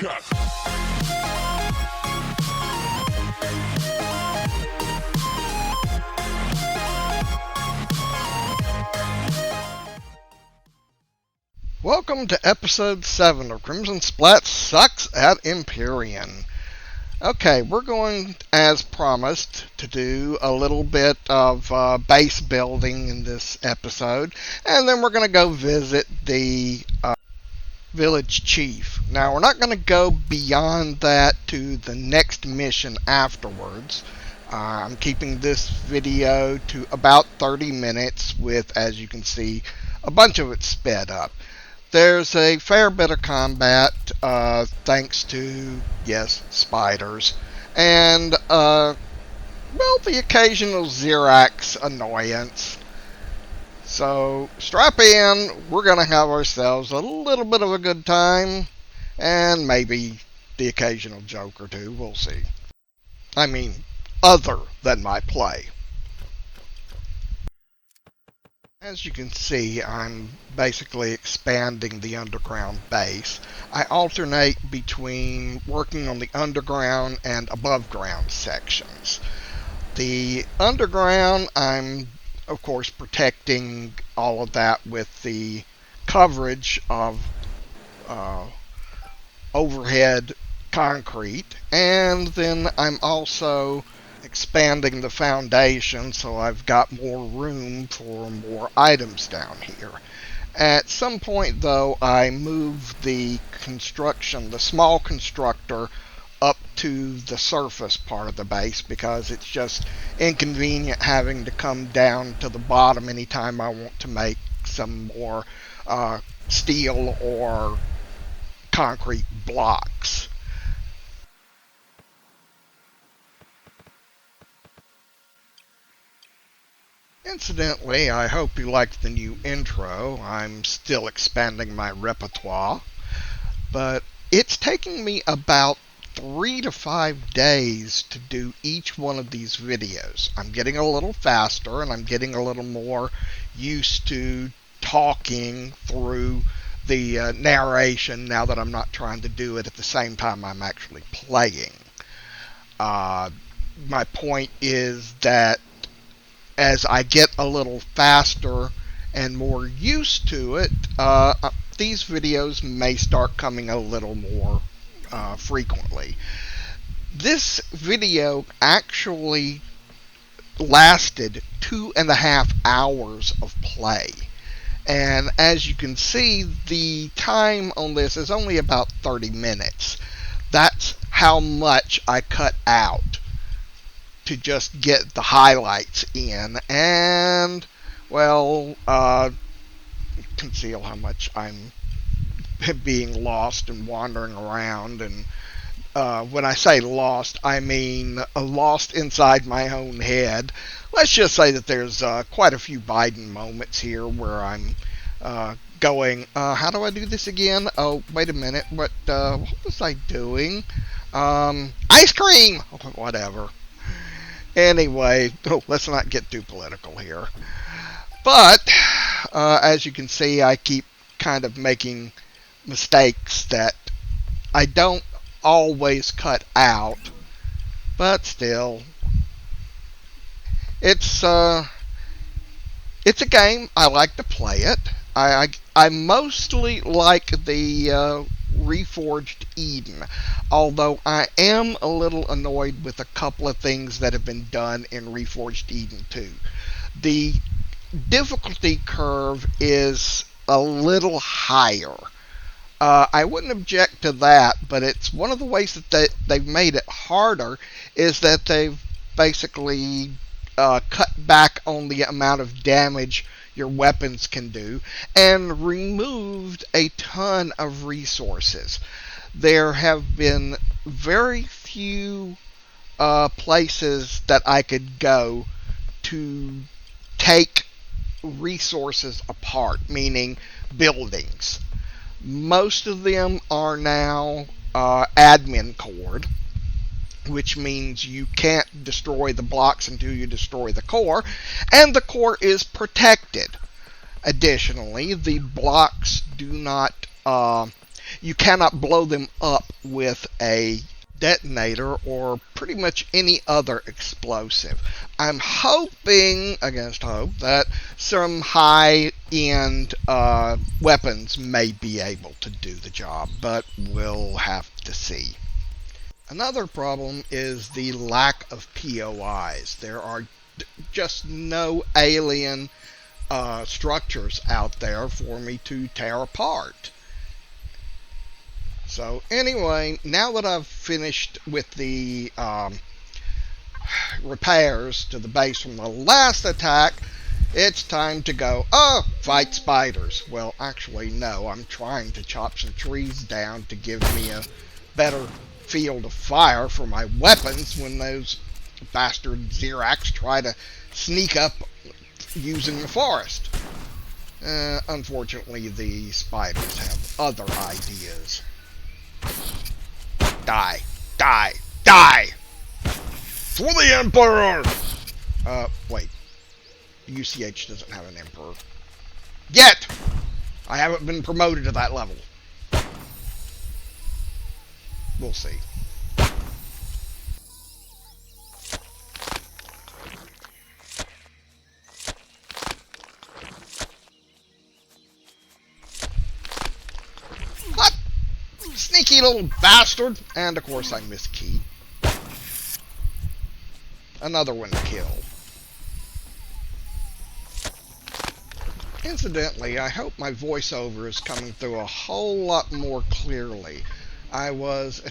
Welcome to episode 7 of CrimsonSplat Sucks at Empyrion. Okay, we're going, as promised, to do a little bit of base building in this episode, and then we're going to go visit the village chief. Now, we're not going to go beyond that to the next mission afterwards. I'm keeping this video to about 30 minutes with, as you can see, a bunch of it sped up. There's a fair bit of combat, thanks to, yes, spiders, and, well, the occasional Zirax annoyance. So, strap in, we're going to have ourselves a little bit of a good time, and maybe the occasional joke or two, we'll see. I mean, other than my play. As you can see, I'm basically expanding the underground base. I alternate between working on the underground and above ground sections. The underground, I'm of course protecting all of that with the coverage of overhead concrete, and then I'm also expanding the foundation so I've got more room for more items down here. At some point, though, I move the construction, the small constructor, up to the surface part of the base because it's just inconvenient having to come down to the bottom anytime I want to make some more steel or concrete blocks. Incidentally, I hope you liked the new intro. I'm still expanding my repertoire, but it's taking me about 3 to 5 days to do each one of these videos. I'm getting a little faster, and I'm getting a little more used to talking through the narration now that I'm not trying to do it at the same time I'm actually playing. My point is that as I get a little faster and more used to it, these videos may start coming a little more frequently. This video actually lasted 2.5 hours of play. And as you can see, the time on this is only about 30 minutes. That's how much I cut out to just get the highlights in, and, well, conceal how much I'm being lost and wandering around. And when I say lost, I mean lost inside my own head. Let's just say that there's quite a few Biden moments here where I'm going, how do I do this again? Oh, wait a minute, what was I doing? Ice cream! Whatever. Anyway, let's not get too political here. But, as you can see, I keep kind of making mistakes that I don't always cut out. But still, it's a game. I like to play it. I mostly like the Reforged Eden, although I am a little annoyed with a couple of things that have been done in Reforged Eden 2. The difficulty curve is a little higher. I wouldn't object to that, but it's one of the ways that they've made it harder is that they've basically cut back on the amount of damage your weapons can do, and removed a ton of resources. There have been very few places that I could go to take resources apart, meaning buildings. Most of them are now admin cored, which means you can't destroy the blocks until you destroy the core, and the core is protected. Additionally, the blocks do not you cannot blow them up with a detonator or pretty much any other explosive. I'm hoping, against hope, that some high-end weapons may be able to do the job, but we'll have to see. Another problem is the lack of POIs. There are just no alien structures out there for me to tear apart. So anyway, now that I've finished with the repairs to the base from the last attack, it's time to go, fight spiders. Well, actually, no, I'm trying to chop some trees down to give me a better field of fire for my weapons when those bastard Zirax try to sneak up using the forest. Unfortunately, the spiders have other ideas. Die! Die! Die! For the Emperor! Wait. UCH doesn't have an Emperor. Yet! I haven't been promoted to that level. We'll see. What? Sneaky little bastard! And of course I missed key. Another one to kill. Incidentally, I hope my voiceover is coming through a whole lot more clearly. I was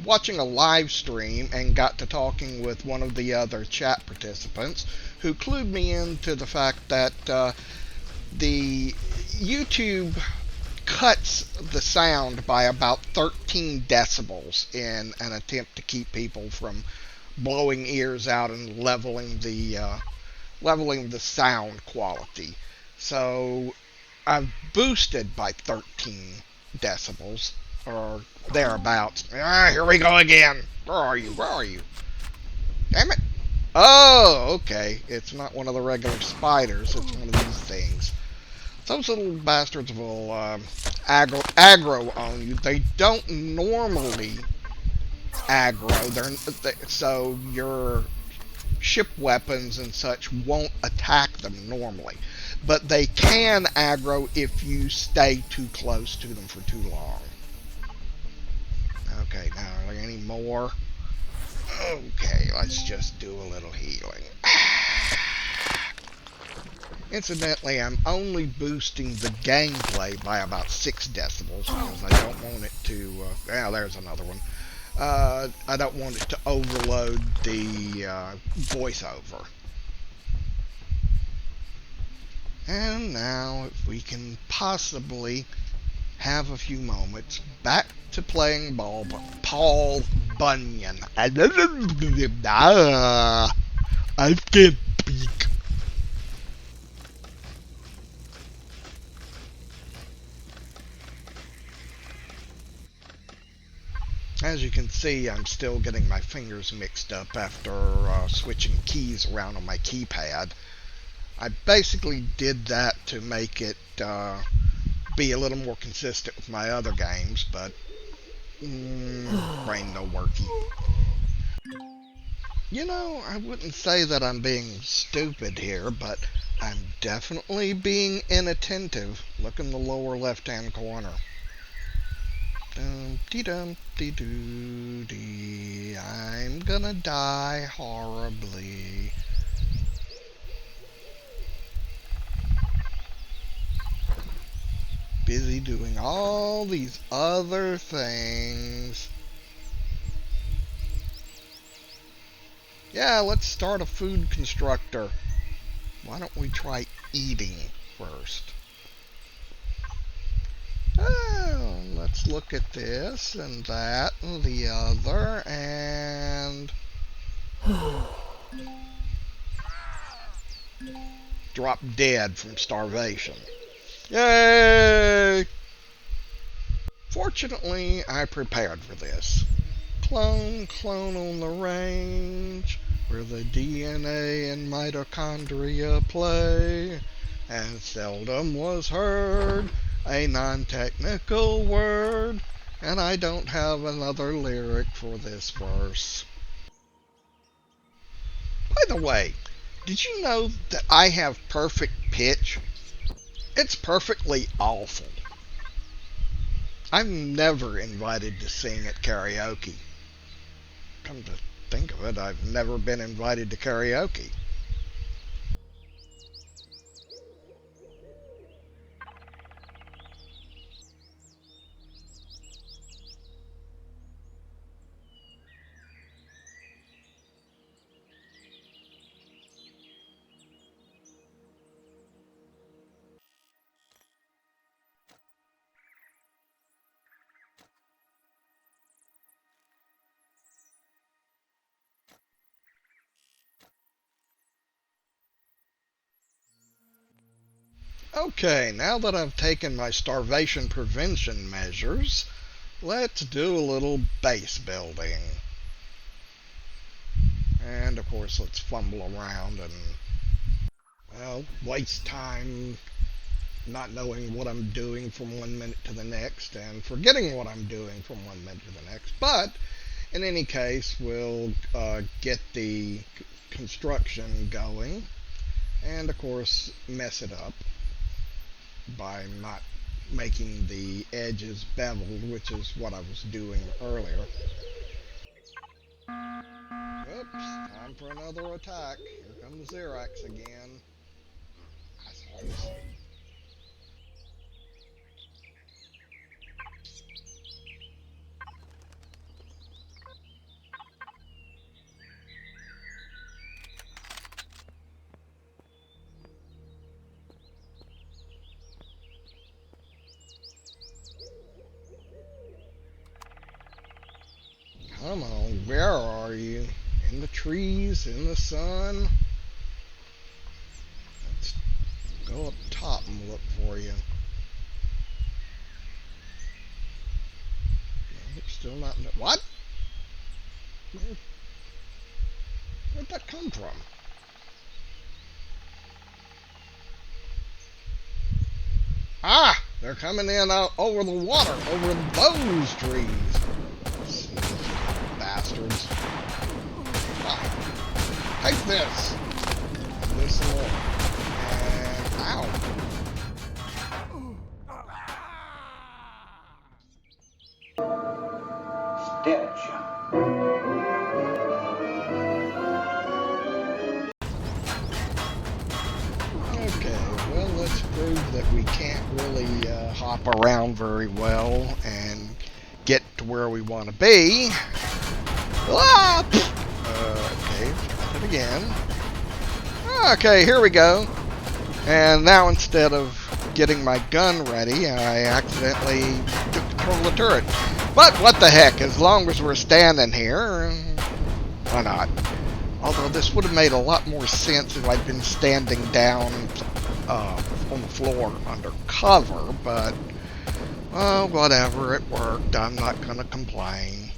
watching a live stream and got to talking with one of the other chat participants who clued me into the fact that the YouTube cuts the sound by about 13 decibels in an attempt to keep people from blowing ears out and leveling the sound quality. So I've boosted by 13 decibels or thereabouts. Here we go again. Where are you? Where are you? Damn it. Oh, okay. It's not one of the regular spiders. It's one of these things. Those little bastards will aggro on you. They don't normally aggro. So your ship weapons and such won't attack them normally. But they can aggro if you stay too close to them for too long. Okay, now are there any more? Okay, let's just do a little healing. Incidentally, I'm only boosting the gameplay by about 6 decibels because I don't want it to... there's another one. I don't want it to overload the voiceover. And now, if we can possibly have a few moments back to playing Paul Bunyan. I can't speak. As you can see, I'm still getting my fingers mixed up after switching keys around on my keypad. I basically did that to make it be a little more consistent with my other games, but brain no worky. You know, I wouldn't say that I'm being stupid here, but I'm definitely being inattentive. Look in the lower left-hand corner. Dum-dee-dum-dee-doo-dee. I'm gonna die horribly. Busy doing all these other things. Yeah, let's start a food constructor. Why don't we try eating first? Oh, let's look at this and that and the other and drop dead from starvation. Yay! Fortunately, I prepared for this. Clone on the range, where the DNA and mitochondria play, and seldom was heard a non-technical word, and I don't have another lyric for this verse. By the way, did you know that I have perfect pitch? It's perfectly awful. I'm never invited to sing at karaoke. Come to think of it, I've never been invited to karaoke. Okay, now that I've taken my starvation prevention measures, let's do a little base building. And of course, let's fumble around and, well, waste time not knowing what I'm doing from 1 minute to the next and forgetting what I'm doing from 1 minute to the next. But in any case, we'll get the construction going and of course mess it up by not making the edges beveled, which is what I was doing earlier. Oops, time for another attack. Here comes Zirax again. Assholes. Come on, where are you? In the trees, in the sun? Let's go up top and look for you. No, still not. What? Where'd that come from? Ah! They're coming in out over the water, over those trees. Bastards. Ah. Take this. And this and more. And ow. Stitch. Okay, well, let's prove that we can't really hop around very well and get to where we want to be. Ah! Okay, try it again. Okay, here we go. And now instead of getting my gun ready, I accidentally took control of the turret. But what the heck, as long as we're standing here, why not? Although this would have made a lot more sense if I'd been standing down on the floor under cover, but whatever, it worked. I'm not going to complain.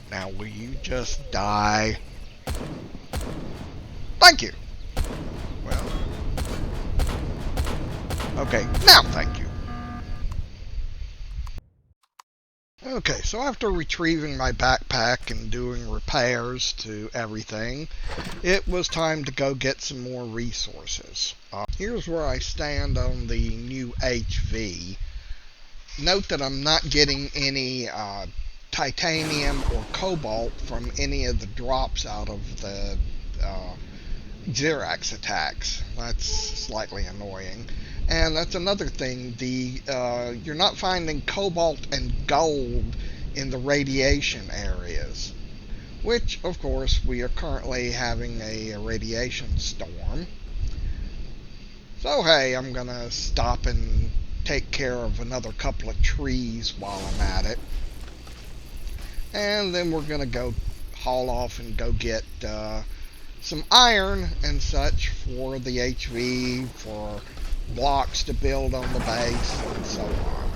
Now, will you just die? Thank you. Well, okay, now thank you. Okay, so after retrieving my backpack and doing repairs to everything, it was time to go get some more resources. Here's where I stand on the new HV. Note that I'm not getting any titanium or cobalt from any of the drops out of the Zirax attacks. That's slightly annoying. And that's another thing, you're not finding cobalt and gold in the radiation areas, which of course we are currently having a radiation storm. So hey, I'm gonna stop and take care of another couple of trees while I'm at it, and then we're gonna go haul off and go get some iron and such for the HV, for blocks to build on the base, and so on.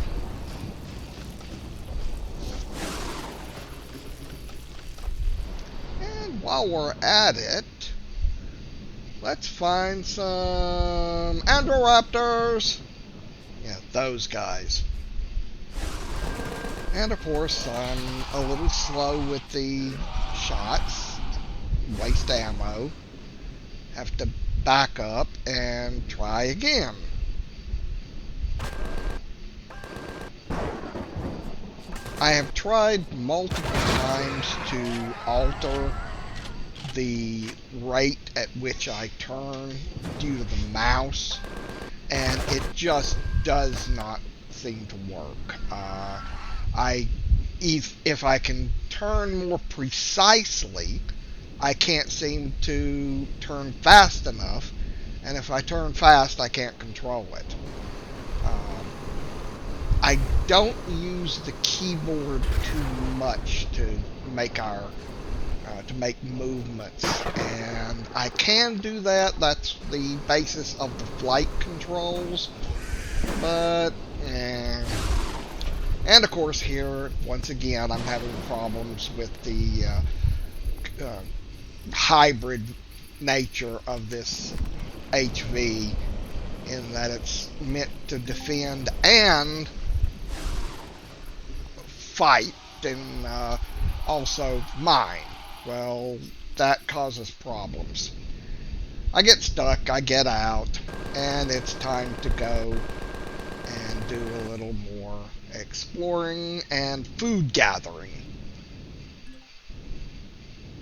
And while we're at it, let's find some Androraptors. those guys. And of course, I'm a little slow with the shots, waste ammo, have to back up and try again. I have tried multiple times to alter the rate at which I turn due to the mouse, and it just does not seem to work. If I can turn more precisely, I can't seem to turn fast enough, and if I turn fast, I can't control it. I don't use the keyboard too much to make movements, and I can do that. That's the basis of the flight controls, but and of course here once again I'm having problems with the hybrid nature of this HV, in that it's meant to defend and fight, and also mine. Well, that causes problems. I get stuck, I get out, and it's time to go and do a little more exploring and food gathering.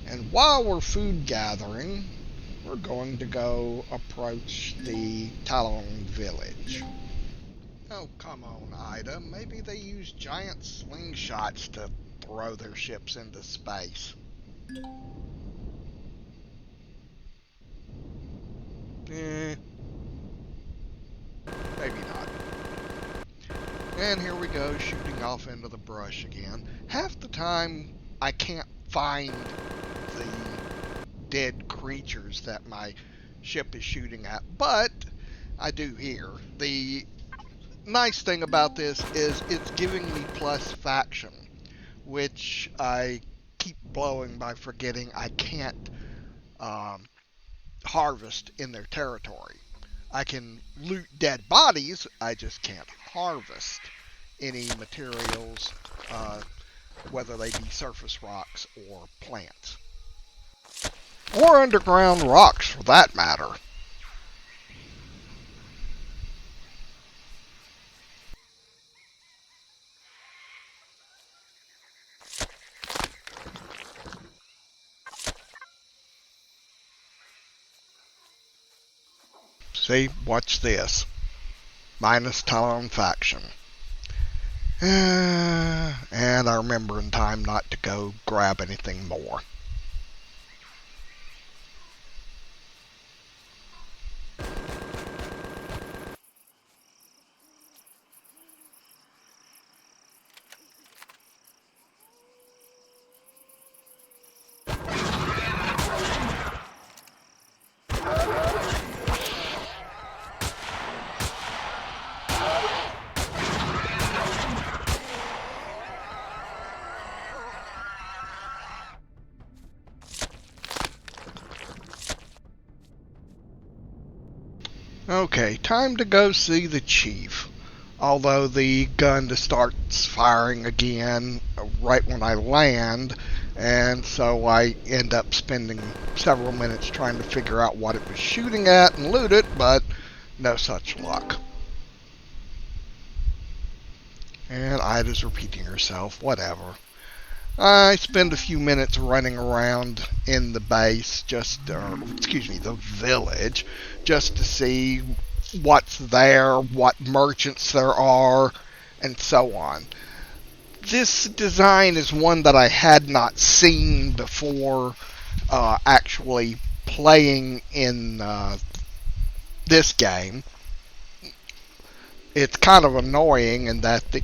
And while we're food gathering, we're going to go approach the Talon village. Oh, come on, Ida. Maybe they use giant slingshots to throw their ships into space. Maybe not. And here we go, shooting off into the brush again. Half the time, I can't find the dead creatures that my ship is shooting at, but I do here. The nice thing about this is it's giving me plus faction, which I keep blowing by forgetting I can't harvest in their territory. I can loot dead bodies, I just can't harvest any materials, whether they be surface rocks or plants. Or underground rocks, for that matter. See, watch this. Minus Talon faction. And I remember in time not to go grab anything more. Okay, time to go see the chief. Although the gun starts firing again right when I land, and so I end up spending several minutes trying to figure out what it was shooting at and loot it, but no such luck. And Ida's repeating herself, whatever. I spend a few minutes running around in the base, the village, just to see what's there, what merchants there are, and so on. This design is one that I had not seen before actually playing in this game. It's kind of annoying in that the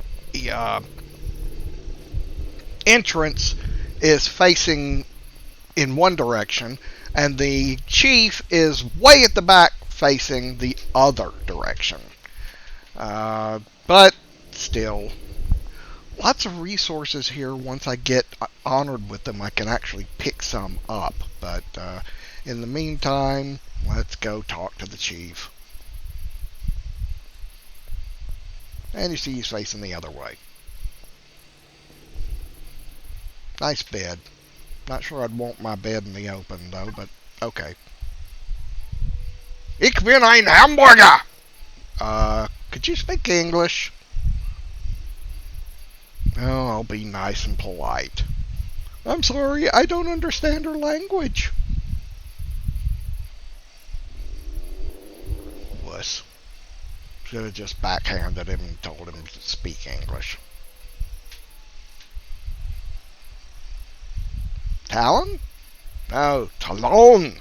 entrance is facing in one direction, and the chief is way at the back facing the other direction. But still, lots of resources here. Once I get honored with them, I can actually pick some up. But in the meantime, let's go talk to the chief. And you see he's facing the other way. Nice bed. Not sure I'd want my bed in the open, though, but okay. Ich bin ein Hamburger! Could you speak English? Oh, I'll be nice and polite. I'm sorry, I don't understand her language. Wuss. Should have just backhanded him and told him to speak English. Talon? No, Talon!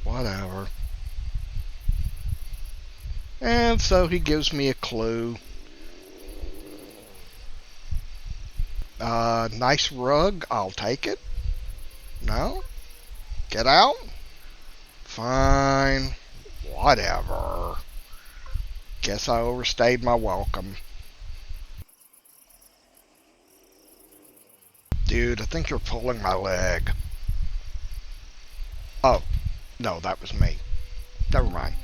Whatever. And so he gives me a clue. Nice rug, I'll take it. No? Get out? Fine. Whatever. Guess I overstayed my welcome. Dude, I think you're pulling my leg. Oh, no, that was me. Never mind.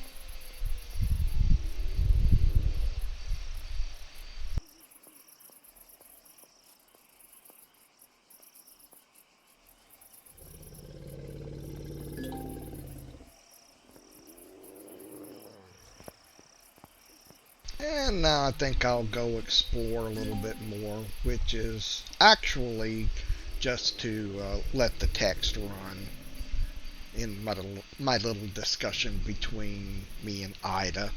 And now I think I'll go explore a little bit more, which is actually just to let the text run in my little discussion between me and Ida.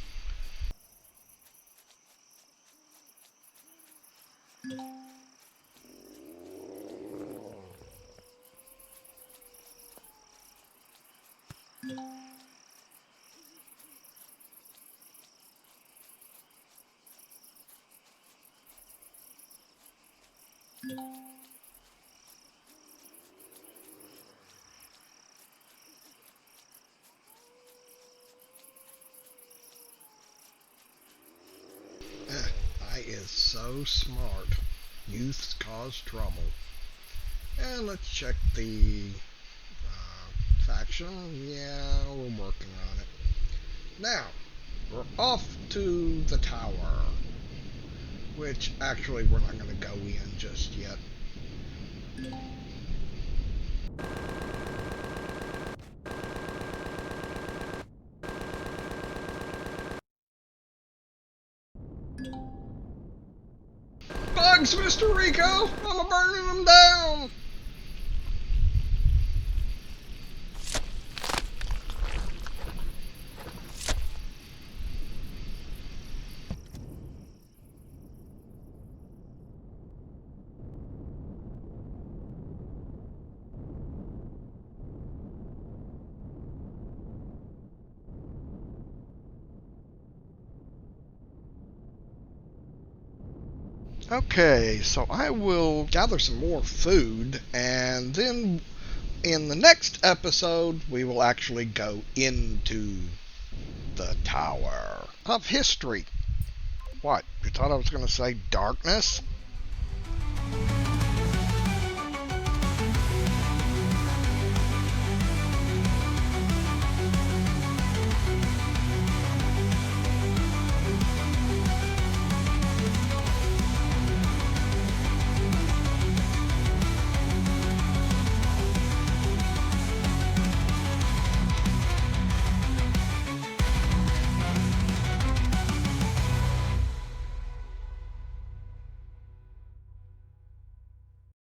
I is so smart. Youths cause trouble. And let's check the faction. Yeah, we're working on it. Now, we're off to the tower. Which, actually, we're not going to go in just yet. Bugs, Mr. Rico! I'm a-burning them down! Okay, so I will gather some more food, and then in the next episode, we will actually go into the Tower of History. What? You thought I was going to say darkness?